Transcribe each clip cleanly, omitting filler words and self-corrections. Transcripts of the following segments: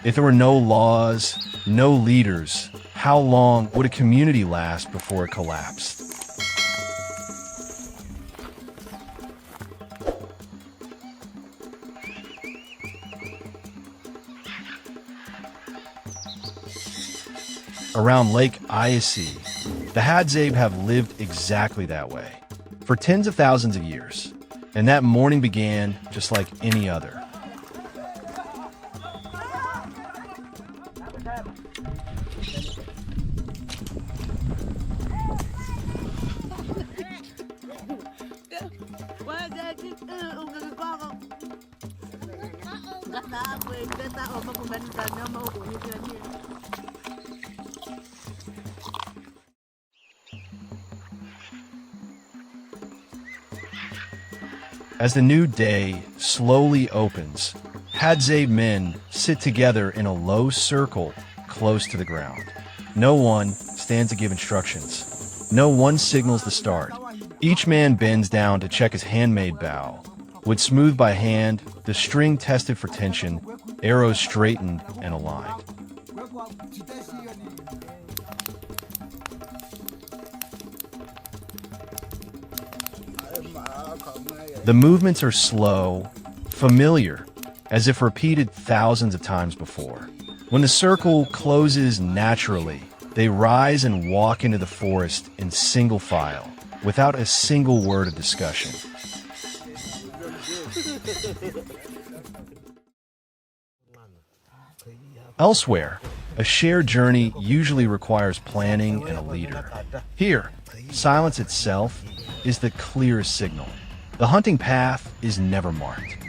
If there were no laws, no leaders, how long would a community last before it collapsed? Around Lake Iasi, the Hadzabe have lived exactly that way for tens of thousands of years, and that morning began just like any other. As the new day slowly opens, Hadzabe men sit together in a low circle close to the ground. No one stands to give instructions. No one signals the start. Each man bends down to check his handmade bow. Wood smoothed by hand, the string tested for tension, arrows straightened and aligned. The movements are slow, familiar, as if repeated thousands of times before. When the circle closes naturally, they rise and walk into the forest in single file, without a single word of discussion. Elsewhere, a shared journey usually requires planning and a leader. Here, silence itself is the clearest signal. The hunting path is never marked.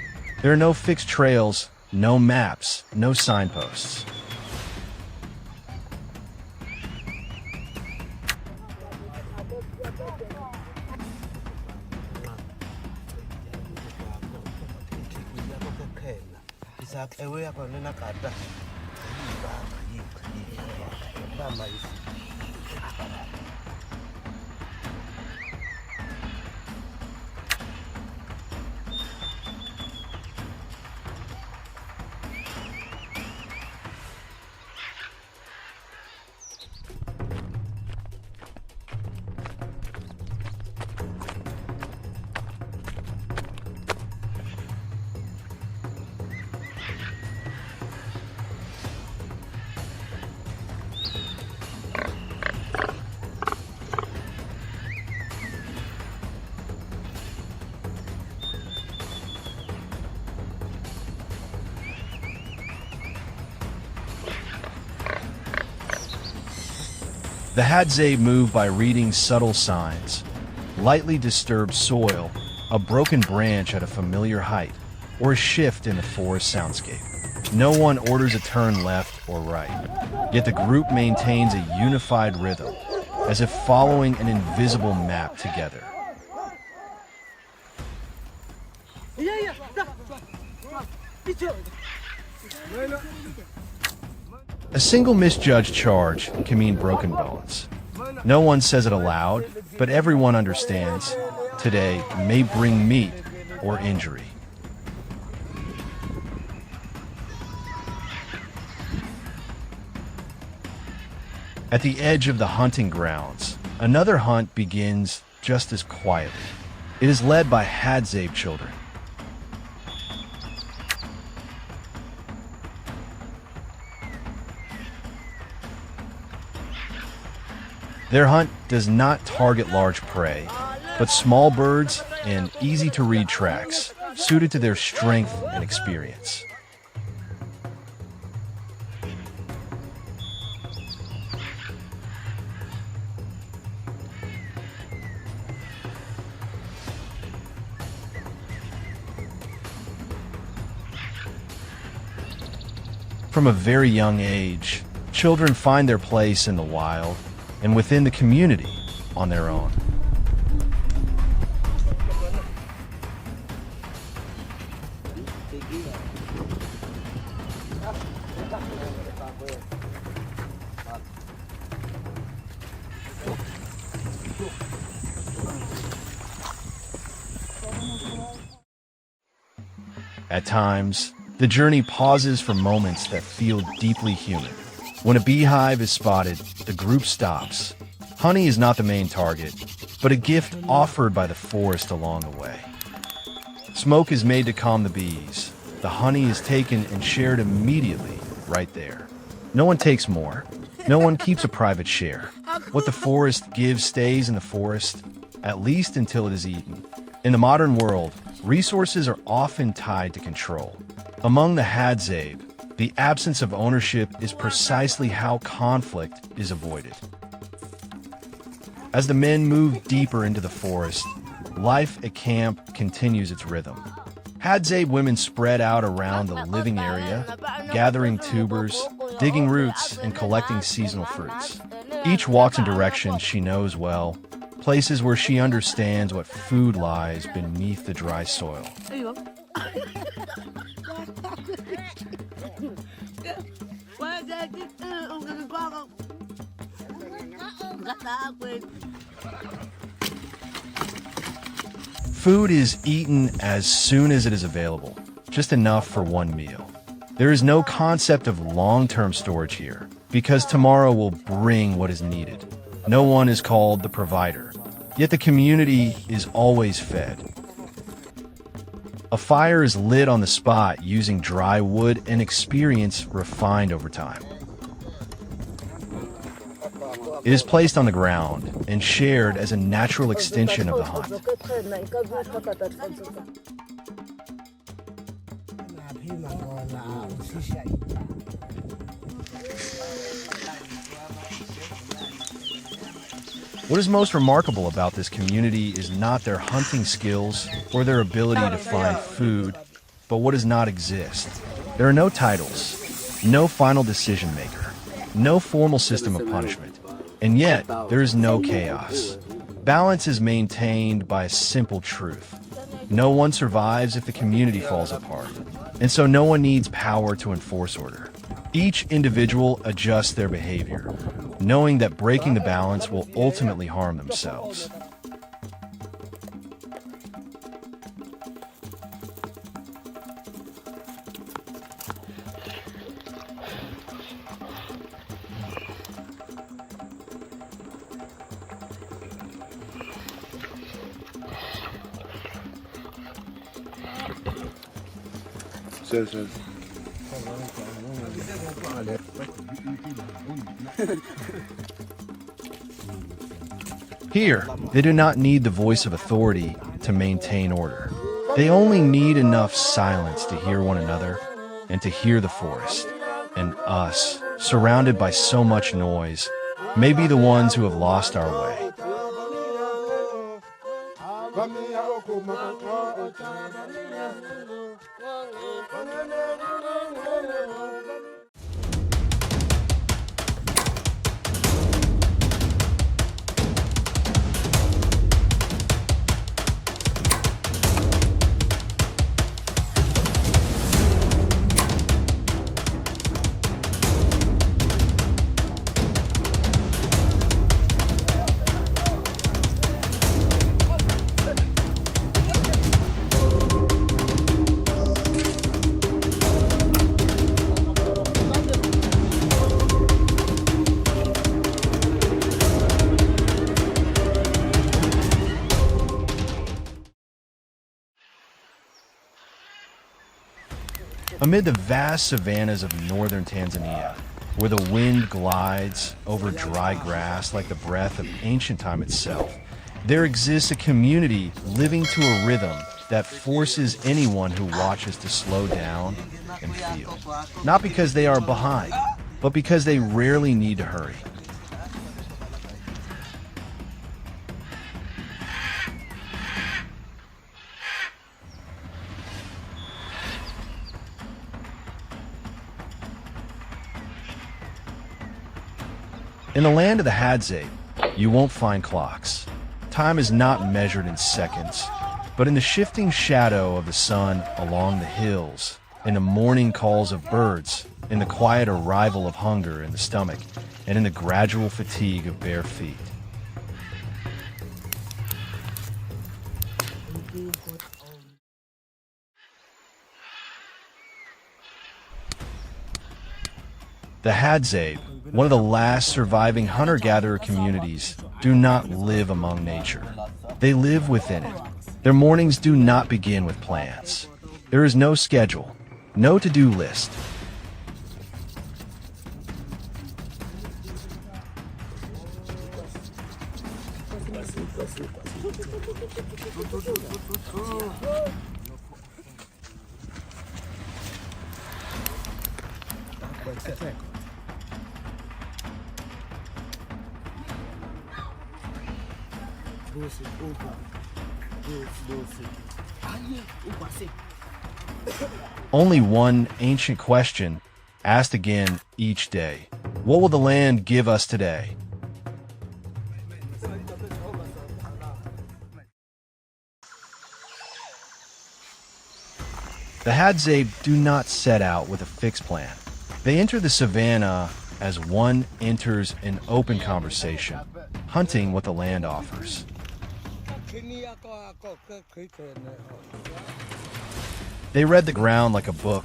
There are no fixed trails, no maps, no signposts. The Hadzabe move by reading subtle signs, lightly disturbed soil, a broken branch at a familiar height, or a shift in the forest soundscape. No one orders a turn left or right, yet the group maintains a unified rhythm, as if following an invisible map together. A single misjudged charge can mean broken bones. No one says it aloud, but everyone understands today may bring meat or injury. At the edge of the hunting grounds, another hunt begins just as quietly. It is led by Hadzabe children. Their hunt does not target large prey, but small birds and easy-to-read tracks, suited to their strength and experience. From a very young age, children find their place in the wild and within the community on their own. At times, The journey pauses for moments that feel deeply human. When a beehive is spotted, the group stops. Honey is not the main target, but a gift offered by the forest along the way. Smoke is made to calm the bees. The honey is taken and shared immediately, right there. No one takes more. No one keeps a private share. What the forest gives stays in the forest, at least until it is eaten. In the modern world, resources are often tied to control. Among the Hadzabe, the absence of ownership is precisely how conflict is avoided. As the men move deeper into the forest, life at camp continues its rhythm. Hadzabe women spread out around the living area, gathering tubers, digging roots, and collecting seasonal fruits. Each walks in directions she knows well, places where she understands what food lies beneath the dry soil. Food is eaten as soon as it is available, just enough for one meal. There is no concept of long-term storage here, because tomorrow will bring what is needed. No one is called the provider, yet the community is always fed. A fire is lit on the spot using dry wood, an experience refined over time. It is placed on the ground and shared as a natural extension of the hunt. What is most remarkable about this community is not their hunting skills or their ability to find food, but what does not exist. There are no titles, no final decision maker, no formal system of punishment. And yet, there is no chaos. Balance is maintained by a simple truth. No one survives if the community falls apart, and so no one needs power to enforce order. Each individual adjusts their behavior, knowing that breaking the balance will ultimately harm themselves. Here, they do not need the voice of authority to maintain order. They only need enough silence to hear one another and to hear the forest. And us, surrounded by so much noise, may be the ones who have lost our way. Amid the vast savannas of northern Tanzania, where the wind glides over dry grass like the breath of ancient time itself, there exists a community living to a rhythm that forces anyone who watches to slow down and feel. Not because they are behind, but because they rarely need to hurry. In the land of the Hadzabe, you won't find clocks. Time is not measured in seconds, but in the shifting shadow of the sun along the hills, in the morning calls of birds, in the quiet arrival of hunger in the stomach, and in the gradual fatigue of bare feet. The Hadzabe, one of the last surviving hunter-gatherer communities, do not live among nature. They live within it. Their mornings do not begin with plans. There is no schedule, no to-do list. Only one ancient question, asked again each day. What will the land give us today? The Hadzabe do not set out with a fixed plan. They enter the savannah as one enters an open conversation, hunting what the land offers. They read the ground like a book,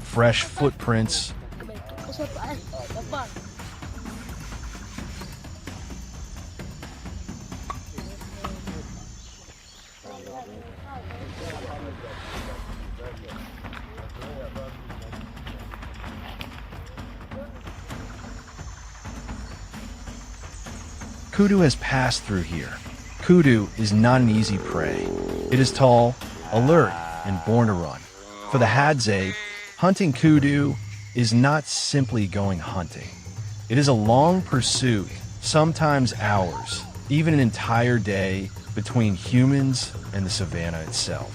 fresh footprints, Kudu has passed through here. Kudu is not an easy prey. It is tall, alert, and born to run. For the Hadzabe, hunting kudu is not simply going hunting. It is a long pursuit, sometimes hours, even an entire day, between humans and the savannah itself.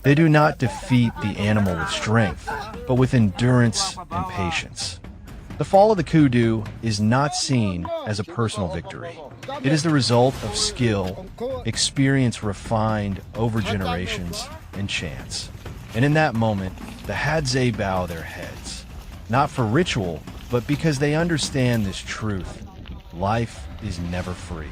They do not defeat the animal with strength, but with endurance and patience. The fall of the kudu is not seen as a personal victory. It is the result of skill, experience refined over generations, and chance. And in that moment, the Hadzabe bow their heads, not for ritual, but because they understand this truth: life is never free.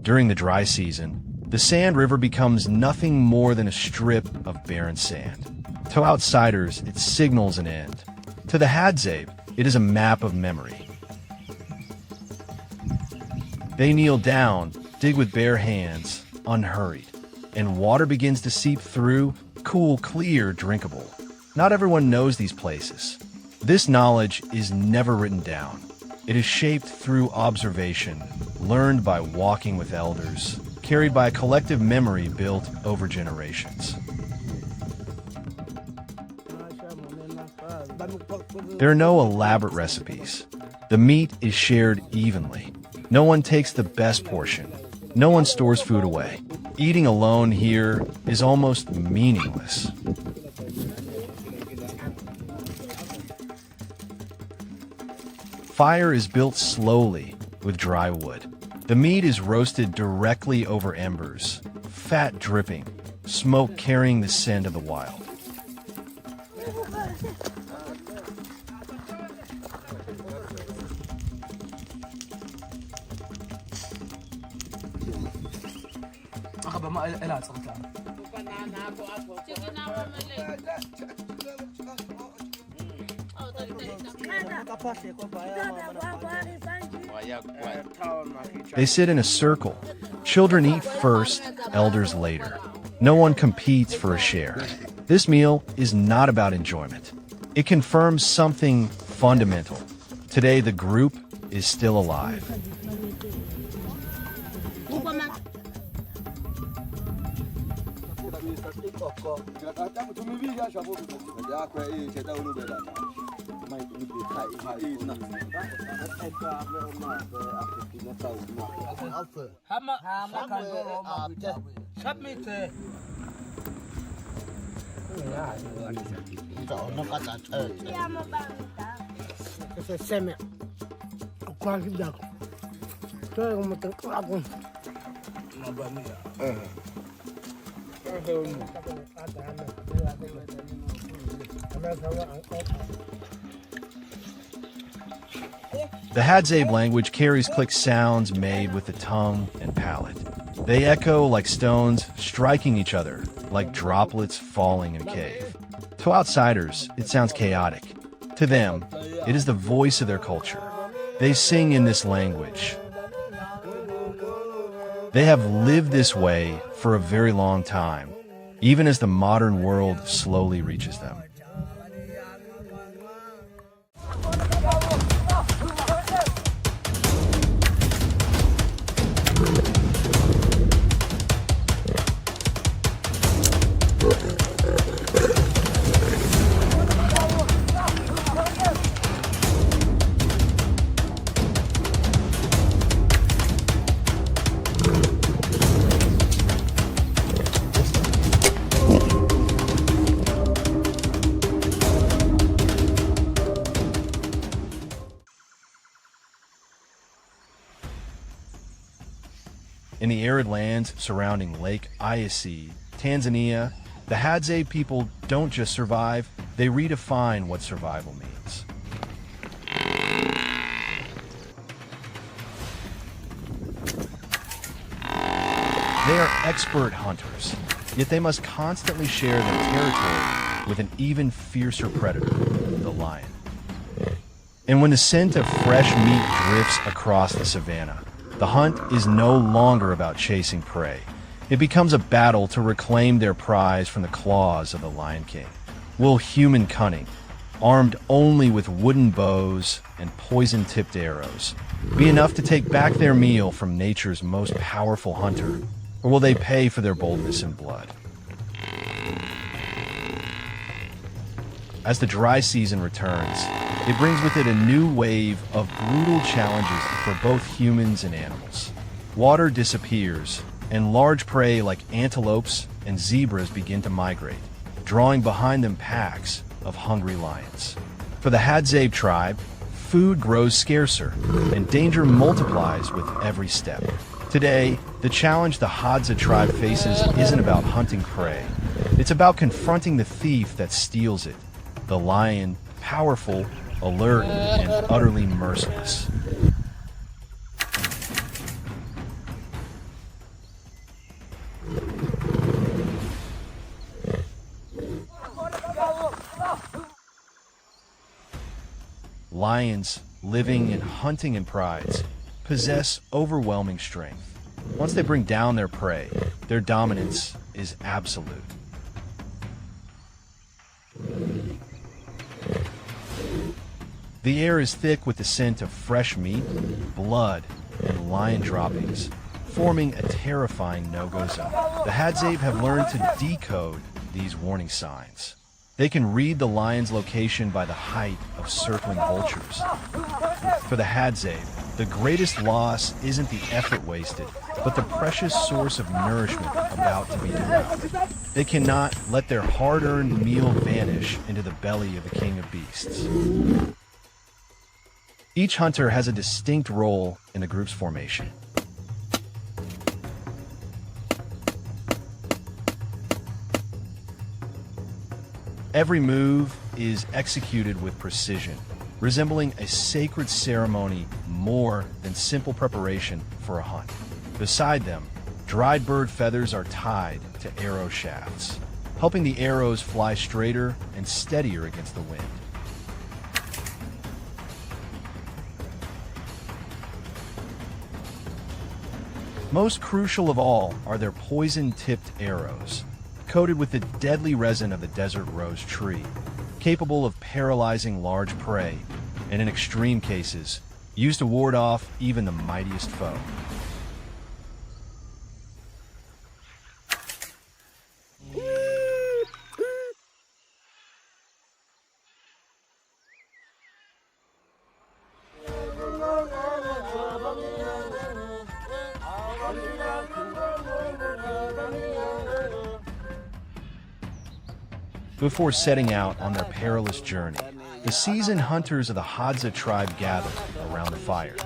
During the dry season, the sand river becomes nothing more than a strip of barren sand. To outsiders, it signals an end. To the Hadzabe, it is a map of memory. They kneel down, dig with bare hands, unhurried, and water begins to seep through, cool, clear, drinkable. Not everyone knows these places. This knowledge is never written down. It is shaped through observation, learned by walking with elders, carried by a collective memory built over generations. There are no elaborate recipes. The meat is shared evenly. No one takes the best portion. No one stores food away. Eating alone here is almost meaningless. Fire is built slowly with dry wood. The meat is roasted directly over embers, fat dripping, smoke carrying the scent of the wild. They sit in a circle. Children eat first, elders later. No one competes for a share. This meal is not about enjoyment. It confirms something fundamental. Today, the group is still alive. The Hadzabe language carries click sounds made with the tongue and palate. They echo like stones striking each other, like droplets falling in a cave. To outsiders, it sounds chaotic. To them, it is the voice of their culture. They sing in this language. They have lived this way for a very long time, even as the modern world slowly reaches them. In the arid lands surrounding Lake Eyasi, Tanzania, the Hadzabe people don't just survive, they redefine what survival means. They are expert hunters, yet they must constantly share their territory with an even fiercer predator, the lion. And when the scent of fresh meat drifts across the savannah, the hunt is no longer about chasing prey. It becomes a battle to reclaim their prize from the claws of the Lion King. Will human cunning, armed only with wooden bows and poison-tipped arrows, be enough to take back their meal from nature's most powerful hunter, or will they pay for their boldness in blood? As the dry season returns, it brings with it a new wave of brutal challenges for both humans and animals. Water disappears, and large prey like antelopes and zebras begin to migrate, drawing behind them packs of hungry lions. For the Hadzabe tribe, food grows scarcer, and danger multiplies with every step. Today, the challenge the Hadzabe tribe faces isn't about hunting prey. It's about confronting the thief that steals it. The lion, powerful, alert, and utterly merciless. Lions, living and hunting in prides, possess overwhelming strength. Once they bring down their prey, their dominance is absolute. The air is thick with the scent of fresh meat, blood, and lion droppings, forming a terrifying no-go zone. The Hadzabe have learned to decode these warning signs. They can read the lion's location by the height of circling vultures. For the Hadzabe, the greatest loss isn't the effort wasted, but the precious source of nourishment about to be devoured. They cannot let their hard-earned meal vanish into the belly of the king of beasts. Each hunter has a distinct role in the group's formation. Every move is executed with precision, resembling a sacred ceremony more than simple preparation for a hunt. Beside them, dried bird feathers are tied to arrow shafts, helping the arrows fly straighter and steadier against the wind. Most crucial of all are their poison-tipped arrows, coated with the deadly resin of the desert rose tree, capable of paralyzing large prey, and in extreme cases, used to ward off even the mightiest foe. Before setting out on their perilous journey, the seasoned hunters of the Hadzabe tribe gather around the fire.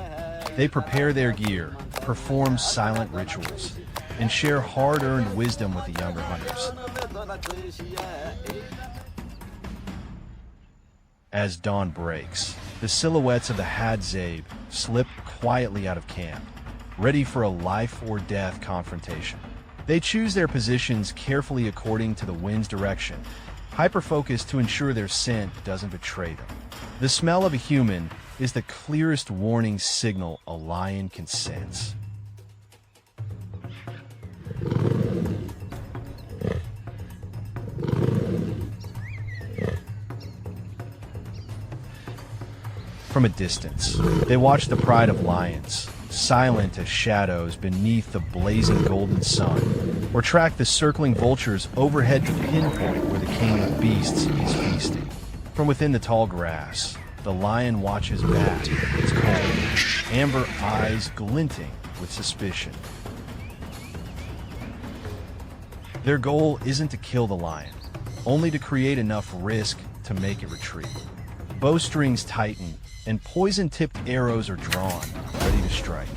They prepare their gear, perform silent rituals, and share hard-earned wisdom with the younger hunters. As dawn breaks, the silhouettes of the Hadzabe slip quietly out of camp, ready for a life-or-death confrontation. They choose their positions carefully according to the wind's direction, hyper-focused to ensure their scent doesn't betray them. The smell of a human is the clearest warning signal a lion can sense. From a distance, they watch the pride of lions, silent as shadows beneath the blazing golden sun, or track the circling vultures overhead to pinpoint where the king of beasts is feasting. From within the tall grass, the lion watches back, its cold, amber eyes glinting with suspicion. Their goal isn't to kill the lion, only to create enough risk to make it retreat. Bowstrings tighten, and poison-tipped arrows are drawn, ready to strike.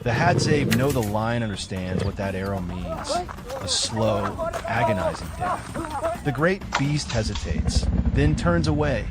The Hadzabe know the lion understands what that arrow means, a slow, agonizing death. The great beast hesitates, then turns away.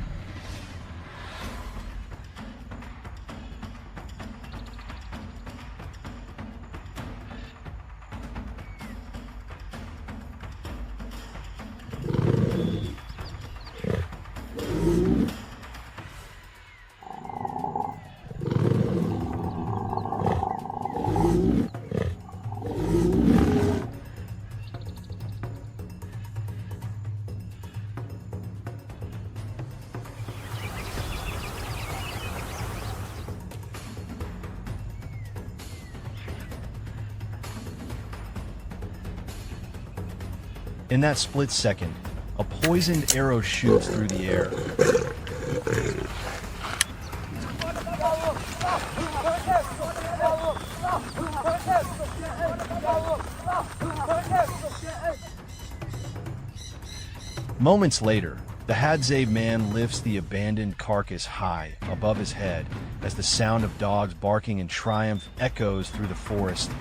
In that split second, a poisoned arrow shoots through the air. Moments later, the Hadzabe man lifts the abandoned carcass high above his head as the sound of dogs barking in triumph echoes through the forest.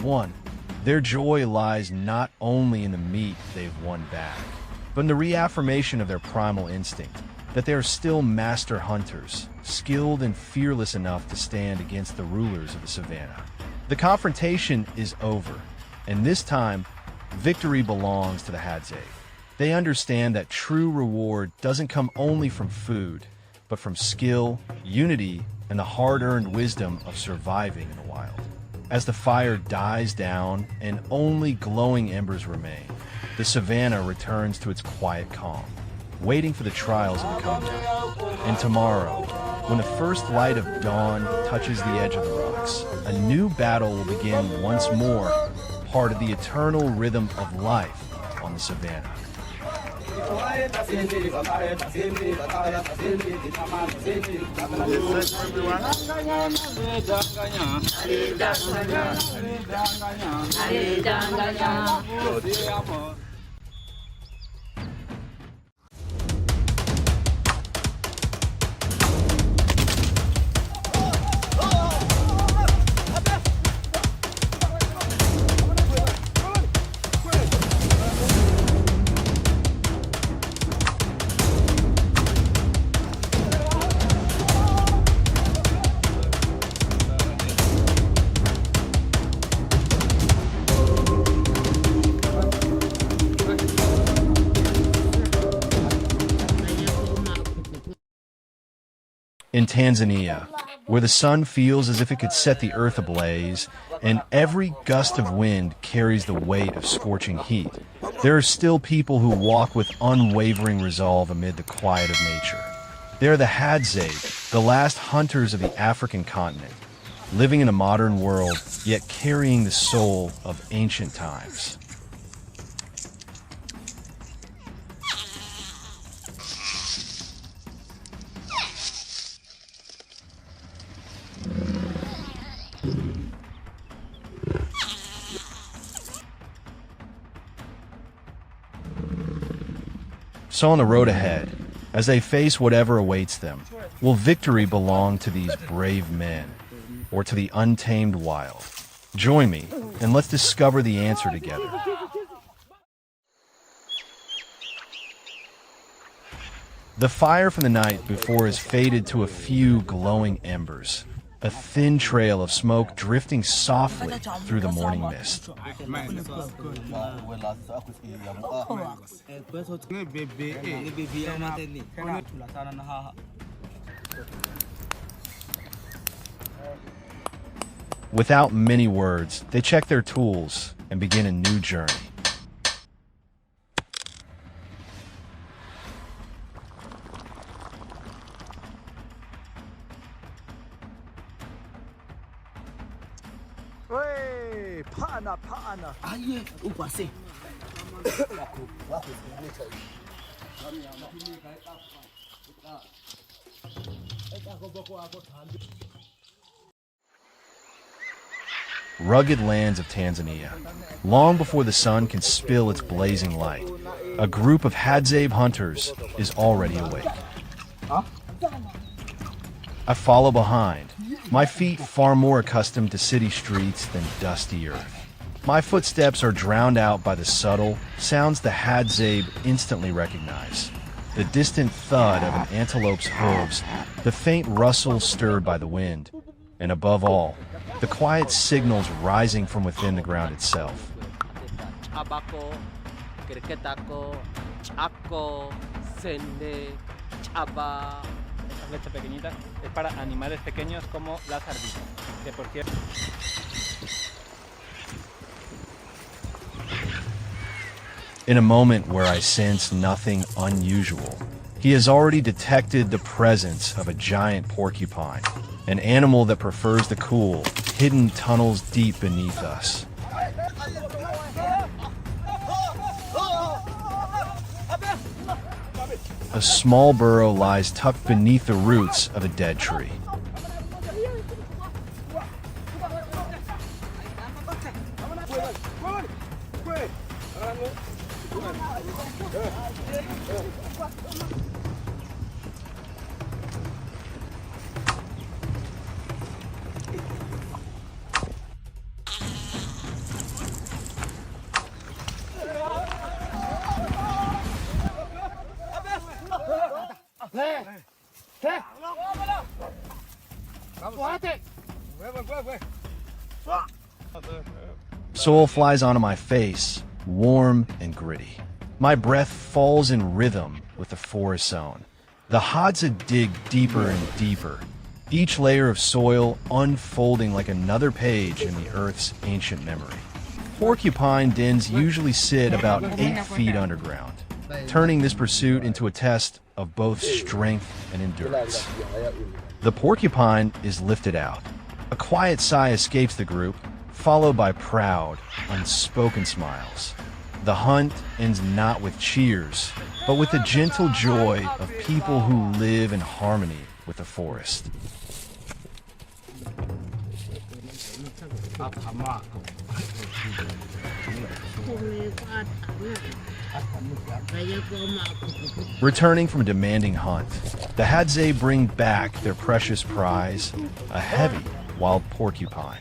won. Their joy lies not only in the meat they've won back, but in the reaffirmation of their primal instinct, that they are still master hunters, skilled and fearless enough to stand against the rulers of the savannah. The confrontation is over, and this time, victory belongs to the Hadzabe. They understand that true reward doesn't come only from food, but from skill, unity, and the hard-earned wisdom of surviving in the wild. As the fire dies down and only glowing embers remain, the savannah returns to its quiet calm, waiting for the trials of the coming. And tomorrow, when the first light of dawn touches the edge of the rocks, a new battle will begin once more, part of the eternal rhythm of life on the savannah. In Tanzania, where the sun feels as if it could set the earth ablaze, and every gust of wind carries the weight of scorching heat, there are still people who walk with unwavering resolve amid the quiet of nature. They are the Hadzabe, the last hunters of the African continent, living in a modern world, yet carrying the soul of ancient times. So on the road ahead, as they face whatever awaits them, will victory belong to these brave men, or to the untamed wild? Join me, and let's discover the answer together. The fire from the night before has faded to a few glowing embers, a thin trail of smoke drifting softly through the morning mist. Without many words, they check their tools and begin a new journey. Rugged lands of Tanzania. Long before the sun can spill its blazing light, a group of Hadzabe hunters is already awake. I follow behind, my feet far more accustomed to city streets than dusty earth. My footsteps are drowned out by the subtle sounds the Hadzabe instantly recognize. The distant thud of an antelope's hooves, the faint rustle stirred by the wind, and above all, the quiet signals rising from within the ground itself. In a moment where I sense nothing unusual, he has already detected the presence of a giant porcupine, an animal that prefers the cool, hidden tunnels deep beneath us. A small burrow lies tucked beneath the roots of a dead tree. Soil flies onto my face, warm and gritty. My breath falls in rhythm with the forest zone. The Hadzabe dig deeper and deeper, each layer of soil unfolding like another page in the Earth's ancient memory. Porcupine dens usually sit about 8 feet underground, turning this pursuit into a test of both strength and endurance. The porcupine is lifted out. A quiet sigh escapes the group, followed by proud, unspoken smiles. The hunt ends not with cheers, but with the gentle joy of people who live in harmony with the forest. Returning from a demanding hunt, the Hadzabe bring back their precious prize, a heavy wild porcupine.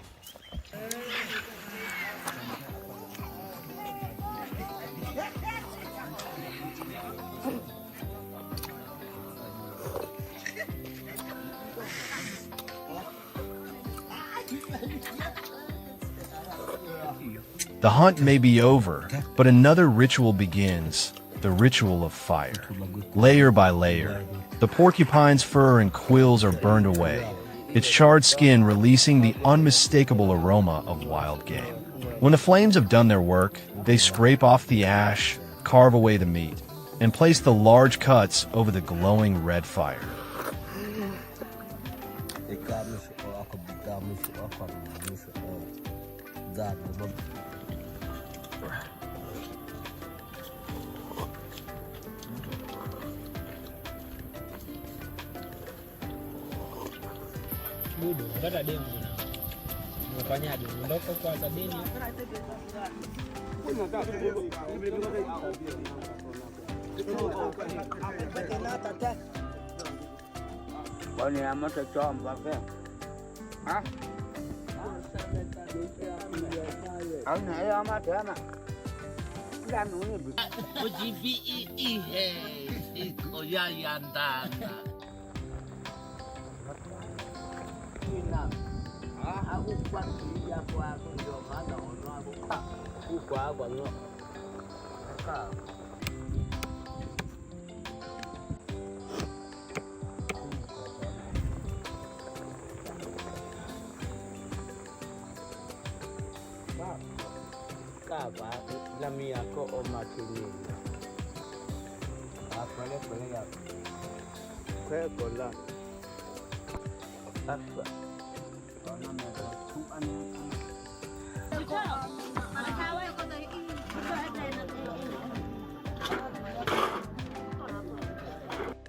The hunt may be over, but another ritual begins, the ritual of fire. Layer by layer, the porcupine's fur and quills are burned away, its charred skin releasing the unmistakable aroma of wild game. When the flames have done their work, they scrape off the ash, carve away the meat, and place the large cuts over the glowing red fire.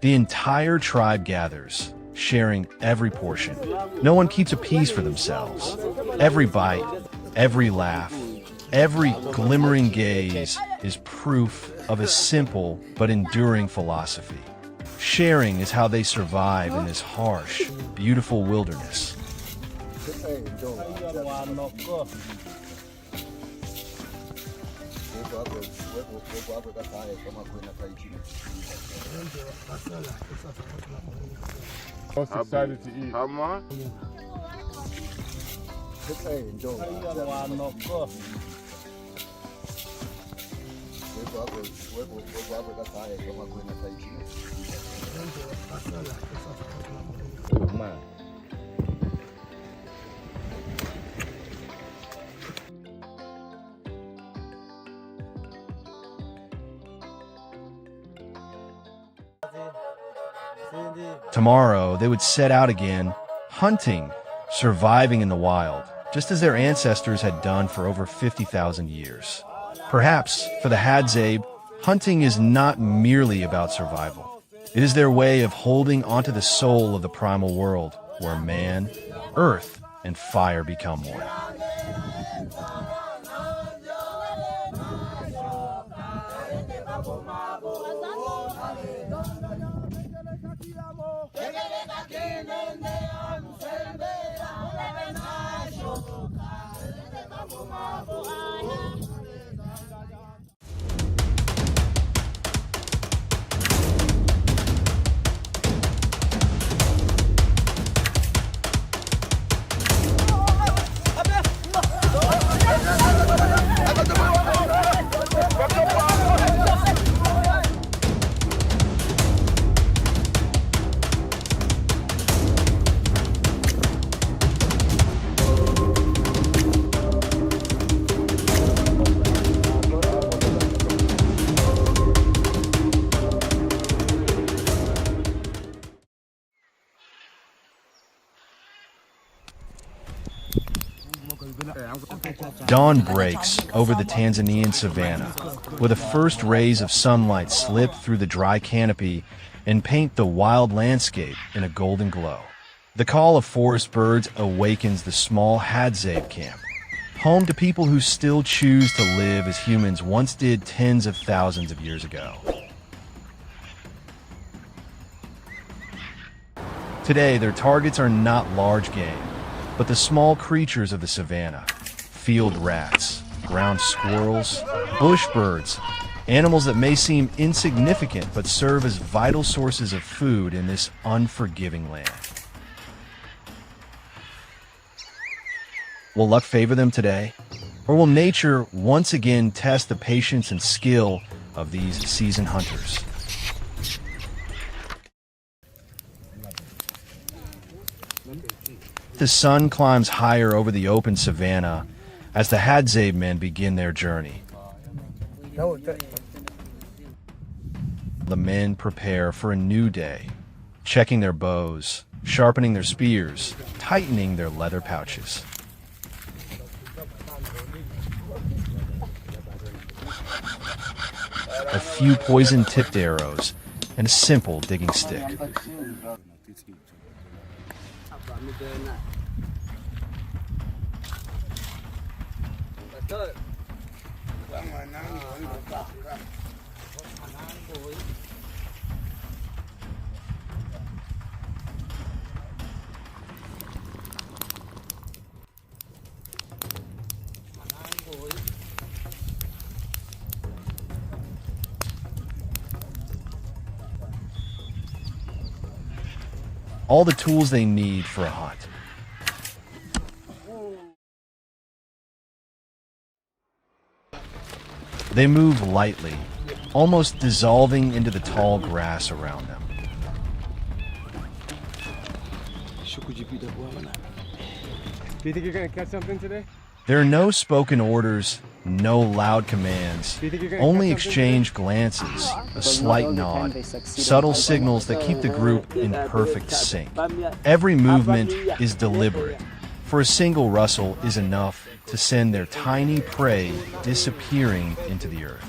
The entire tribe gathers, sharing every portion. No one keeps a piece for themselves. Every bite, every laugh, every glimmering gaze is proof of a simple but enduring philosophy. Sharing is how they survive in this harsh, beautiful wilderness. Most excited to eat. How much? Tomorrow, they would set out again, hunting, surviving in the wild, just as their ancestors had done for over 50,000 years. Perhaps, for the Hadzabe, hunting is not merely about survival. It is their way of holding onto the soul of the primal world, where man, earth, and fire become one. Dawn breaks over the Tanzanian savanna, where the first rays of sunlight slip through the dry canopy and paint the wild landscape in a golden glow. The call of forest birds awakens the small Hadzabe camp, home to people who still choose to live as humans once did tens of thousands of years ago. Today, their targets are not large game, but the small creatures of the savanna: field rats, ground squirrels, bush birds, animals that may seem insignificant but serve as vital sources of food in this unforgiving land. Will luck favor them today? Or will nature once again test the patience and skill of these seasoned hunters? The sun climbs higher over the open savanna as the Hadzabe men begin their journey. The men prepare for a new day, checking their bows, sharpening their spears, tightening their leather pouches. A few poison-tipped arrows and a simple digging stick. All the tools they need for a hunt. They move lightly, almost dissolving into the tall grass around them. Do you think you're gonna catch something today? There are no spoken orders, no loud commands, only exchanged glances, a slight nod, subtle signals that keep the group in perfect sync. Every movement is deliberate, for a single rustle is enough to send their tiny prey disappearing into the earth.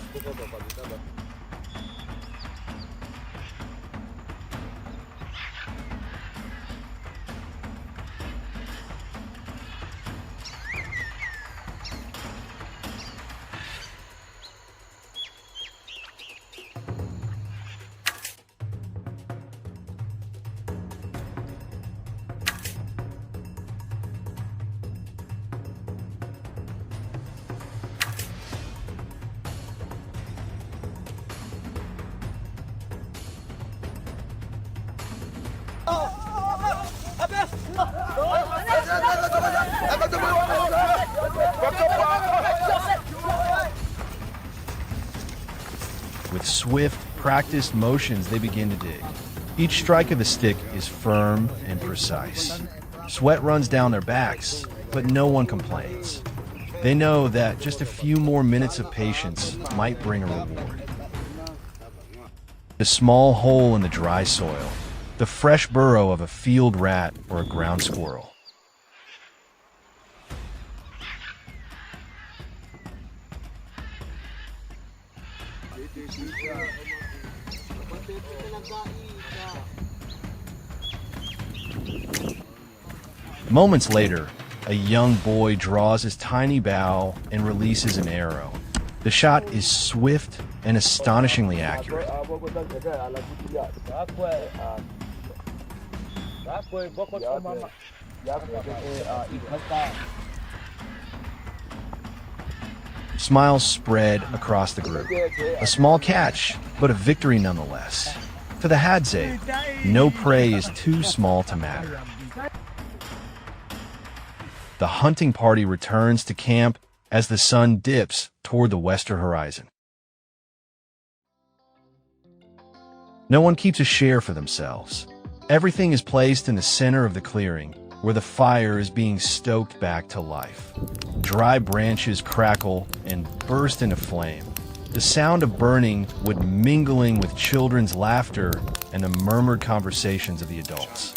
With swift, practiced motions, they begin to dig. Each strike of the stick is firm and precise. Sweat runs down their backs, but no one complains. They know that just a few more minutes of patience might bring a reward. A small hole in the dry soil, the fresh burrow of a field rat or a ground squirrel. Moments later, a young boy draws his tiny bow and releases an arrow. The shot is swift and astonishingly accurate. Smiles spread across the group. A small catch, but a victory nonetheless. For the Hadzabe, no prey is too small to matter. The hunting party returns to camp as the sun dips toward the western horizon. No one keeps a share for themselves. Everything is placed in the center of the clearing, where the fire is being stoked back to life. Dry branches crackle and burst into flame. The sound of burning would mingling with children's laughter and the murmured conversations of the adults.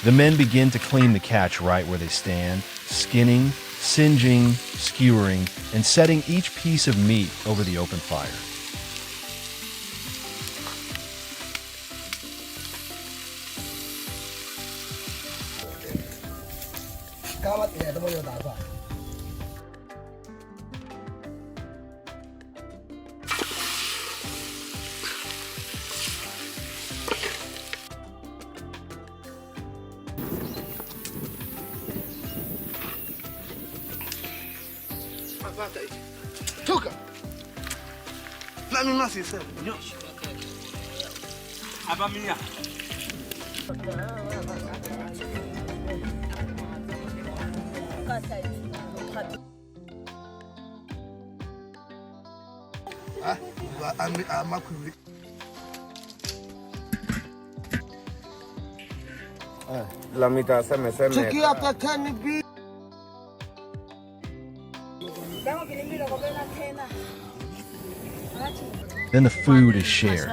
The men begin to clean the catch right where they stand, skinning, singeing, skewering, and setting each piece of meat over the open fire. Then the food is shared.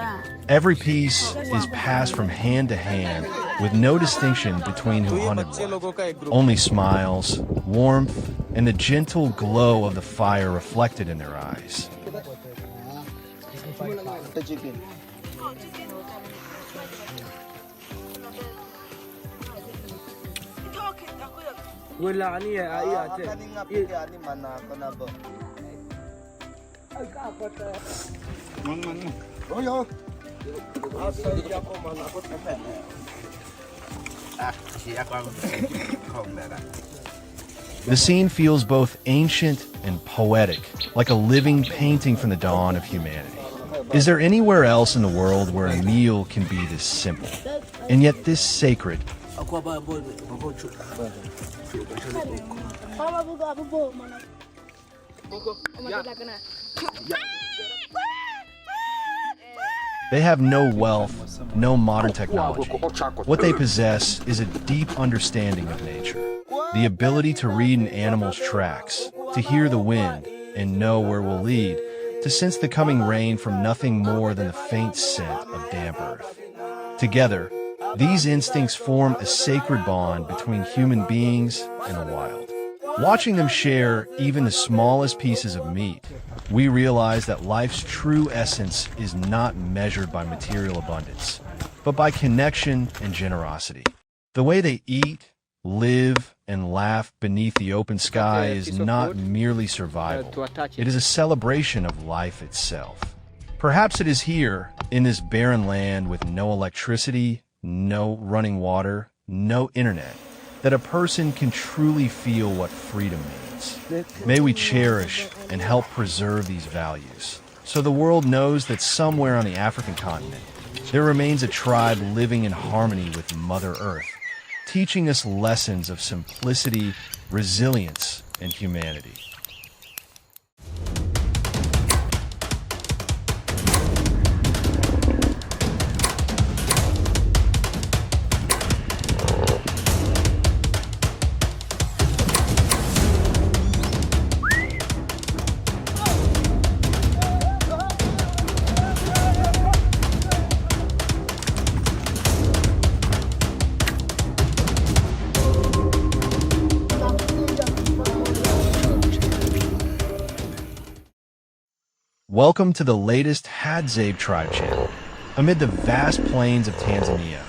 Every piece is passed from hand to hand with no distinction between who hunted what. Only smiles, warmth, and the gentle glow of the fire reflected in their eyes. The scene feels both ancient and poetic, like a living painting from the dawn of humanity. Is there anywhere else in the world where a meal can be this simple, and yet this sacred? They have no wealth, no modern technology. What they possess is a deep understanding of nature, the ability to read an animal's tracks, to hear the wind and know where we'll lead, to sense the coming rain from nothing more than the faint scent of damp earth. Together, these instincts form a sacred bond between human beings and the wild. Watching them share even the smallest pieces of meat, we realize that life's true essence is not measured by material abundance, but by connection and generosity. The way they eat, live, and laugh beneath the open sky is not merely survival. It is a celebration of life itself. Perhaps it is here, in this barren land with no electricity, no running water, no internet, that a person can truly feel what freedom means. May we cherish and help preserve these values, so the world knows that somewhere on the African continent, there remains a tribe living in harmony with Mother Earth, teaching us lessons of simplicity, resilience, and humanity. Welcome to the latest Hadzabe Tribe channel. Amid the vast plains of Tanzania,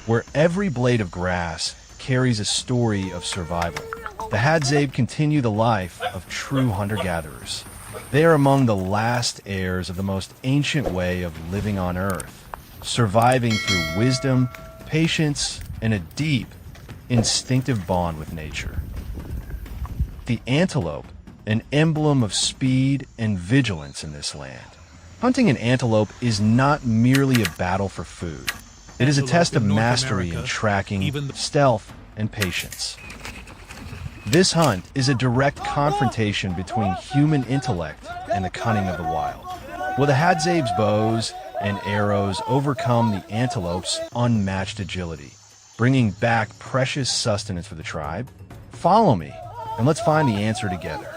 where every blade of grass carries a story of survival, the Hadzabe continue the life of true hunter-gatherers. They are among the last heirs of the most ancient way of living on Earth, surviving through wisdom, patience, and a deep, instinctive bond with nature. The antelope, an emblem of speed and vigilance in this land. Hunting an antelope is not merely a battle for food. It is a test of mastery in tracking, stealth, and patience. This hunt is a direct confrontation between human intellect and the cunning of the wild. Will the Hadzabe's bows and arrows overcome the antelope's unmatched agility, bringing back precious sustenance for the tribe? Follow me, and let's find the answer together.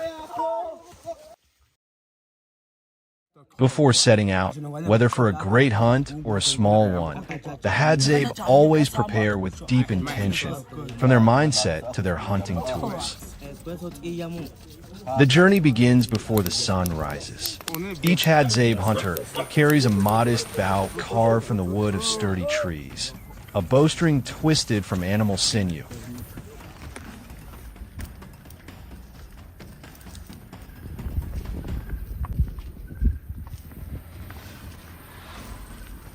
Before setting out, whether for a great hunt or a small one, the Hadzabe always prepare with deep intention, from their mindset to their hunting tools. The journey begins before the sun rises. Each Hadzabe hunter carries a modest bow carved from the wood of sturdy trees, a bowstring twisted from animal sinew.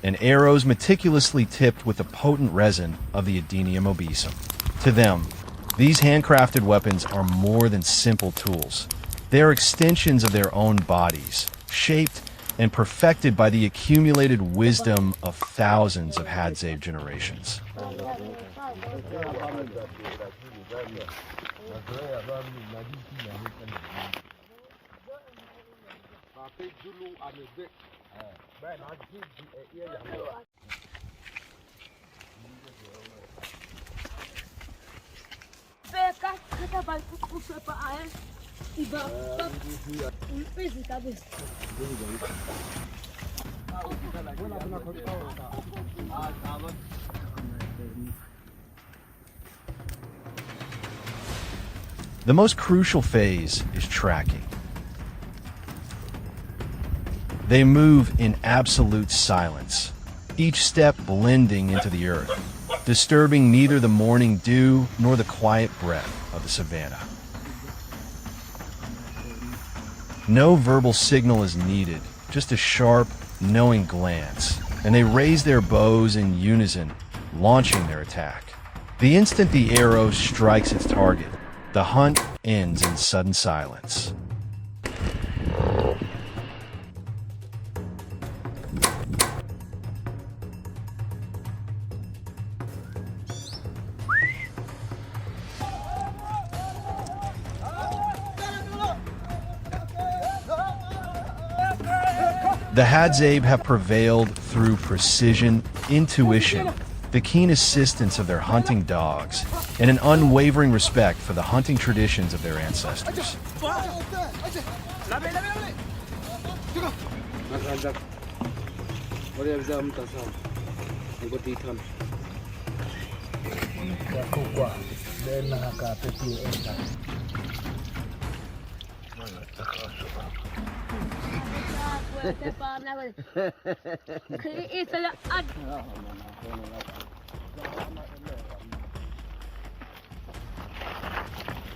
And arrows meticulously tipped with the potent resin of the Adenium obesum. To them, these handcrafted weapons are more than simple tools. They are extensions of their own bodies, shaped and perfected by the accumulated wisdom of thousands of Hadzabe generations. The most crucial phase is tracking. They move in absolute silence, each step blending into the earth, disturbing neither the morning dew nor the quiet breath of the savannah. No verbal signal is needed, just a sharp, knowing glance, and they raise their bows in unison, launching their attack. The instant the arrow strikes its target, the hunt ends in sudden silence. The Hadzabe have prevailed through precision, intuition, the keen assistance of their hunting dogs, and an unwavering respect for the hunting traditions of their ancestors.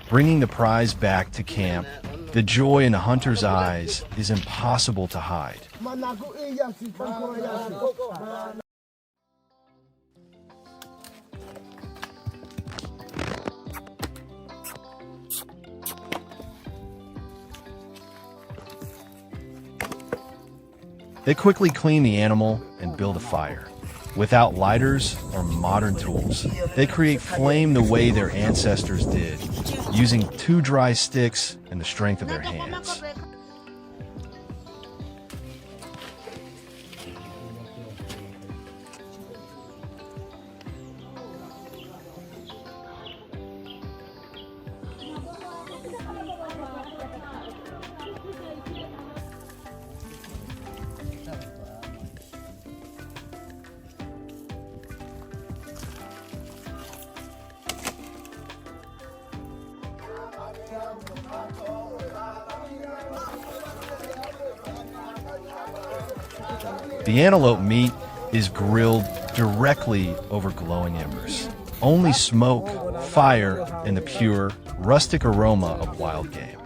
Bringing the prize back to camp, the joy in the hunter's eyes is impossible to hide. They quickly clean the animal and build a fire. Without lighters or modern tools, they create flame the way their ancestors did, using 2 dry sticks and the strength of their hands. The antelope meat is grilled directly over glowing embers. Only smoke, fire, and the pure, rustic aroma of wild game.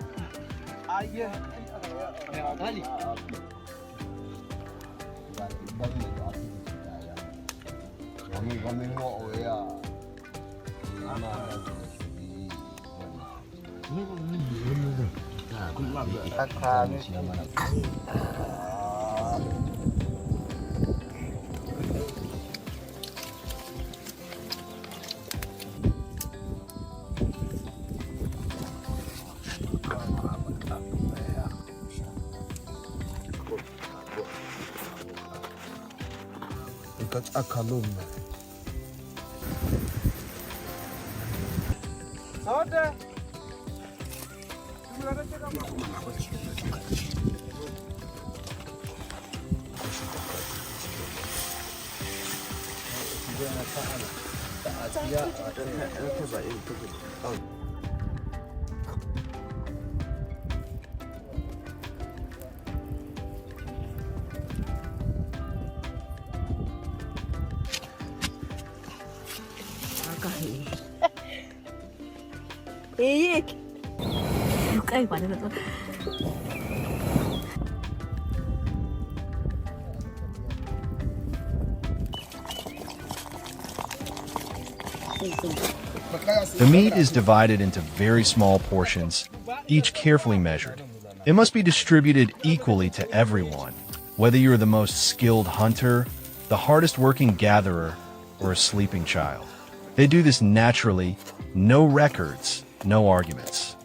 The meat is divided into very small portions, each carefully measured. It must be distributed equally to everyone, whether you're the most skilled hunter, the hardest working gatherer, or a sleeping child. They do this naturally, no records, no arguments.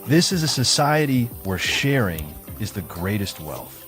This is a society where sharing is the greatest wealth.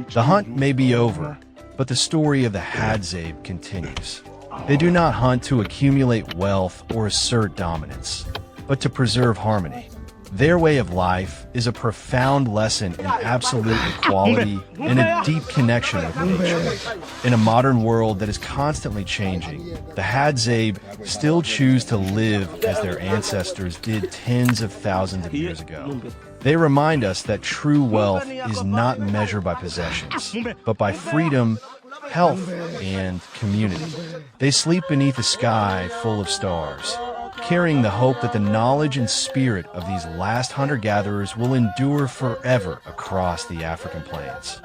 The hunt may be over, but the story of the Hadzabe continues. They do not hunt to accumulate wealth or assert dominance, but to preserve harmony. Their way of life is a profound lesson in absolute equality and a deep connection with nature. In a modern world that is constantly changing, the Hadzabe still choose to live as their ancestors did tens of thousands of years ago. They remind us that true wealth is not measured by possessions, but by freedom, health, and community. They sleep beneath a sky full of stars, carrying the hope that the knowledge and spirit of these last hunter-gatherers will endure forever across the African plains.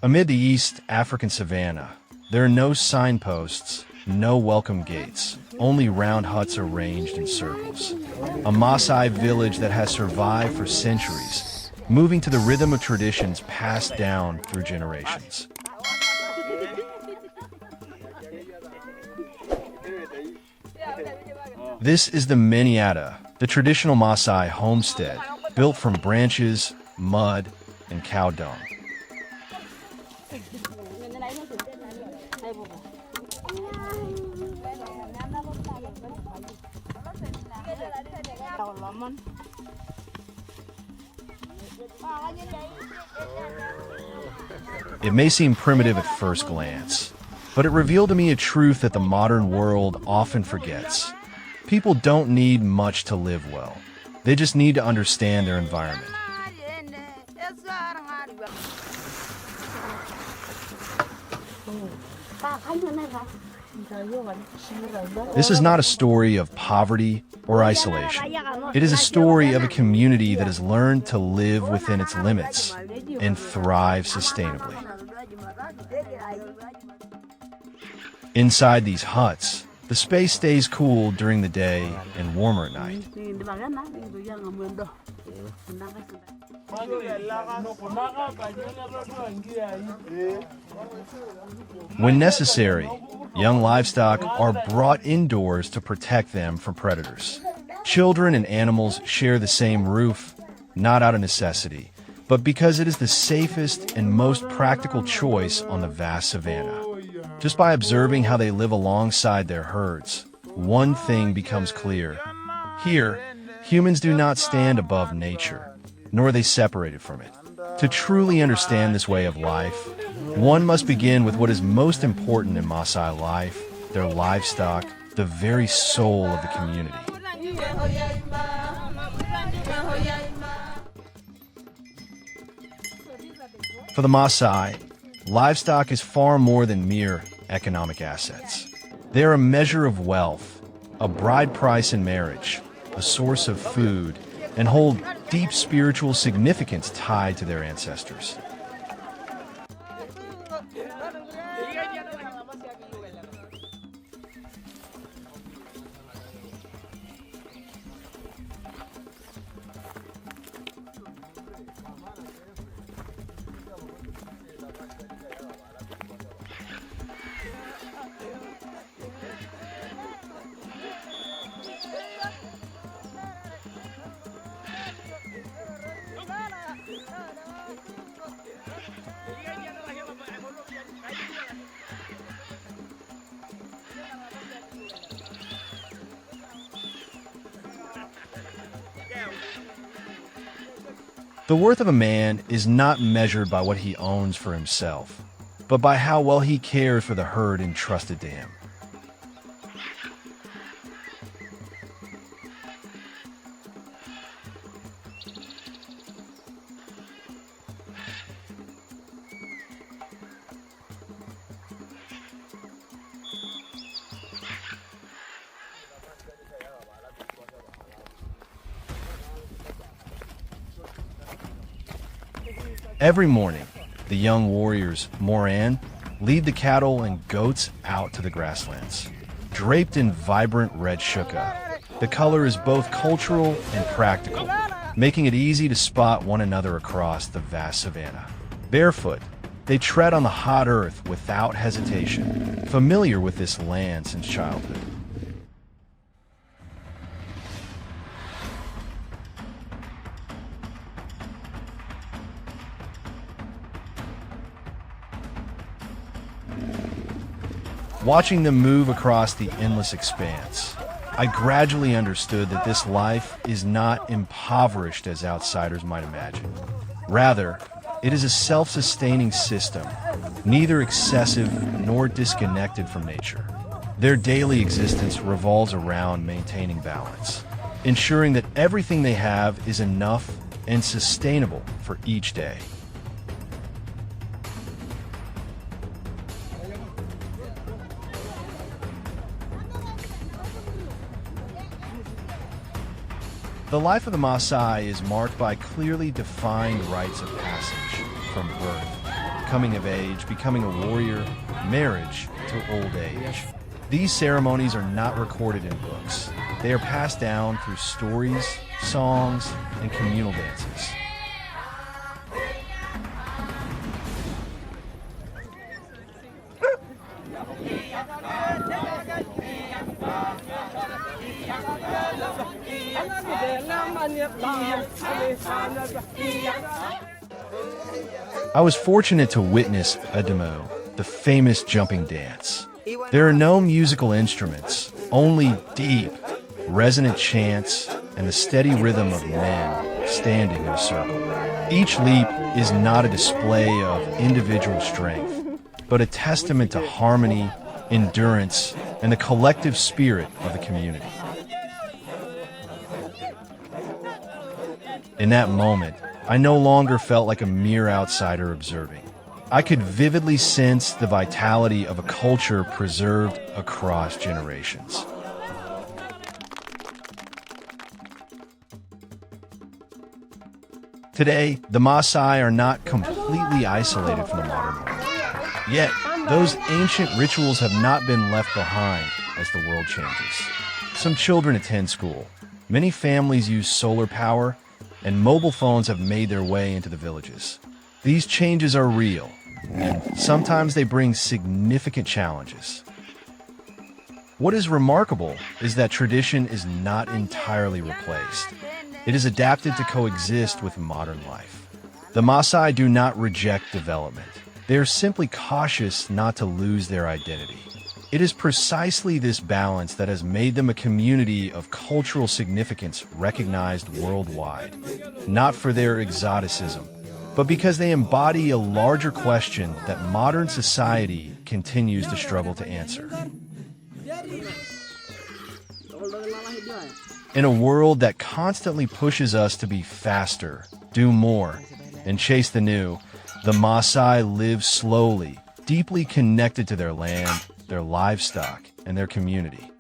Amid the East African savanna, there are no signposts, no welcome gates, only round huts arranged in circles. A Massai village that has survived for centuries, moving to the rhythm of traditions passed down through generations. This is the Miniata, the traditional Massai homestead, built from branches, mud, and cow dung. It may seem primitive at first glance, but it revealed to me a truth that the modern world often forgets. People don't need much to live well. They just need to understand their environment. This is not a story of poverty or isolation. It is a story of a community that has learned to live within its limits and thrive sustainably. Inside these huts, the space stays cool during the day and warmer at night. When necessary, young livestock are brought indoors to protect them from predators. Children and animals share the same roof, not out of necessity, but because it is the safest and most practical choice on the vast savanna. Just by observing how they live alongside their herds, one thing becomes clear. Here, Humans do not stand above nature, nor are they separated from it. To truly understand this way of life, one must begin with what is most important in Maasai life, their livestock, the very soul of the community. For the Maasai, livestock is far more than mere economic assets. They are a measure of wealth, a bride price in marriage, a source of food, and hold deep spiritual significance tied to their ancestors. The worth of a man is not measured by what he owns for himself, but by how well he cares for the herd entrusted to him. Every morning, the young warriors, Moran, lead the cattle and goats out to the grasslands. Draped in vibrant red shuka, the color is both cultural and practical, making it easy to spot one another across the vast savanna. Barefoot, they tread on the hot earth without hesitation, familiar with this land since childhood. Watching them move across the endless expanse, I gradually understood that this life is not impoverished as outsiders might imagine. Rather, it is a self-sustaining system, neither excessive nor disconnected from nature. Their daily existence revolves around maintaining balance, ensuring that everything they have is enough and sustainable for each day. The life of the Maasai is marked by clearly defined rites of passage, from birth, coming of age, becoming a warrior, marriage, to old age. These ceremonies are not recorded in books. They are passed down through stories, songs, and communal dances. I was fortunate to witness hadzabe, the famous jumping dance. There are no musical instruments, only deep, resonant chants and the steady rhythm of men standing in a circle. Each leap is not a display of individual strength, but a testament to harmony, endurance, and the collective spirit of the community. In that moment, I no longer felt like a mere outsider observing. I could vividly sense the vitality of a culture preserved across generations. Today, the Maasai are not completely isolated from the modern world. Yet, those ancient rituals have not been left behind as the world changes. Some children attend school. Many families use solar power, and mobile phones have made their way into the villages. These changes are real, and sometimes they bring significant challenges. What is remarkable is that tradition is not entirely replaced. It is adapted to coexist with modern life. The Maasai do not reject development. They are simply cautious not to lose their identity. It is precisely this balance that has made them a community of cultural significance recognized worldwide, not for their exoticism, but because they embody a larger question that modern society continues to struggle to answer. In a world that constantly pushes us to be faster, do more, and chase the new, the Massai live slowly, deeply connected to their land, their livestock, and their community.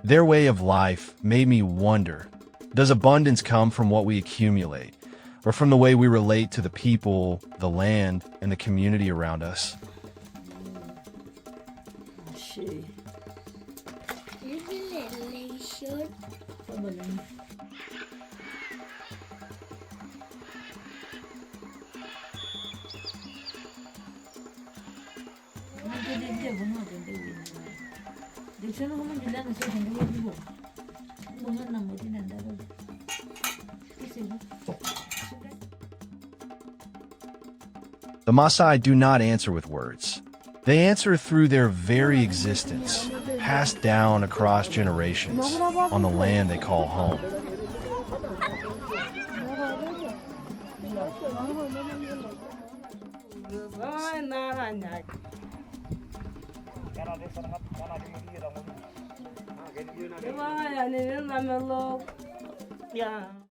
Their way of life made me wonder, does abundance come from what we accumulate, or from the way we relate to the people, the land, and the community around us? The Maasai do not answer with words. They answer through their very existence, passed down across generations on the land they call home. Yeah.